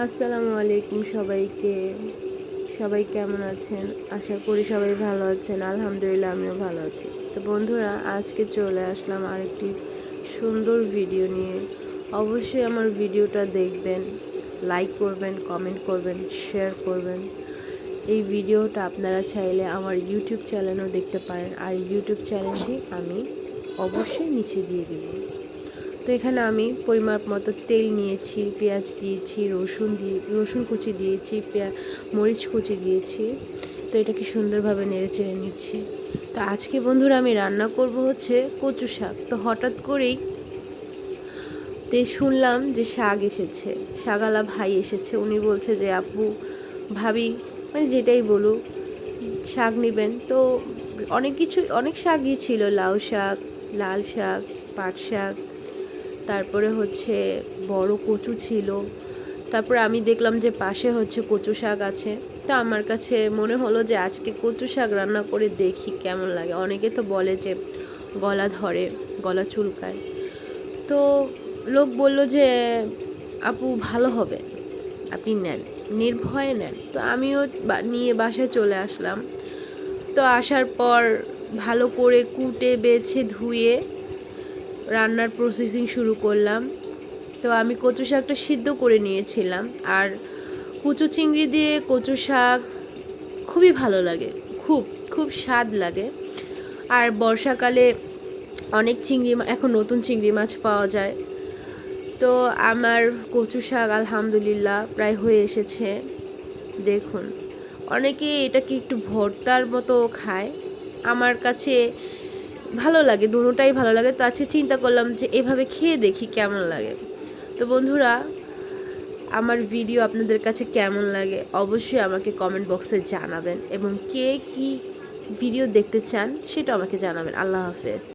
আসসালামু আলাইকুম সবাইকে। সবাই কেমন আছেন? আশা করি সবাই ভালো আছেন। আলহামদুলিল্লাহ আমিও ভালো আছি। তো বন্ধুরা, আজকে চলে আসলাম আরেকটি সুন্দর ভিডিও নিয়ে। অবশ্যই আমার ভিডিওটা দেখবেন, লাইক করবেন, কমেন্ট করবেন, শেয়ার করবেন। এই ভিডিওটা আপনারা চাইলে আমার ইউটিউব চ্যানেলেও দেখতে পারেন, আর ইউটিউব চ্যানেলটি আমি অবশ্যই নিচে দিয়ে দিব। তো এখানে আমি পরিমাপ মতো তেল নিয়েছি, পেঁয়াজ দিয়েছি, রসুন কুচি দিয়েছি, মরিচ কুচি দিয়েছি। তো এটাকে সুন্দরভাবে নেড়ে চেড়ে নিচ্ছি। তো আজকে বন্ধুরা আমি রান্না করব হচ্ছে কচু শাক। তো হঠাৎ করেই শুনলাম যে শাক এসেছে, শাকওয়ালা ভাই এসেছে। উনি বলছে যে আপু, ভাবি, মানে যেটাই বলুক, শাক নেবেন। তো অনেক শাকই ছিল, লাউ শাক, লাল শাক, পাট শাক, তারপরে হচ্ছে বড় কচু ছিল। তারপরে আমি দেখলাম যে পাশে হচ্ছে কচু শাক আছে। তো আমার কাছে মনে হলো যে আজকে কচু শাক রান্না করে দেখি কেমন লাগে। অনেকে তো বলে যে গলা ধরে, গলা চুলকায়। তো লোক বলল যে আপু ভালো হবে, আপনি নেন, নির্ভয়ে নেন। তো আমিও নিয়ে বাসায় চলে আসলাম। তো আসার পর ভালো করে কুটে বেছে ধুয়ে রান্নার প্রসেসিং শুরু করলাম। তো আমি কচু শাকটা সিদ্ধ করে নিয়েছিলাম। আর কুচু চিংড়ি দিয়ে কচু শাক খুবই ভালো লাগে, খুব খুব স্বাদ লাগে। আর বর্ষাকালে অনেক এখন নতুন চিংড়ি মাছ পাওয়া যায়। তো আমার কচু শাক আলহামদুলিল্লাহ প্রায় হয়ে এসেছে। দেখুন, অনেকে এটাকে একটু ভর্তার মতো খায়, আমার কাছে ভালো লাগে, দুটোটাই ভালো লাগে। তো আজকে চিন্তা করলাম যে এভাবে খেয়ে দেখি কেমন লাগে। তো বন্ধুরা, আমার ভিডিও আপনাদের কাছে কেমন লাগে অবশ্যই আমাকে কমেন্ট বক্সে জানাবেন, এবং কে কি ভিডিও দেখতে চান সেটা আমাকে জানাবেন। আল্লাহ হাফেজ।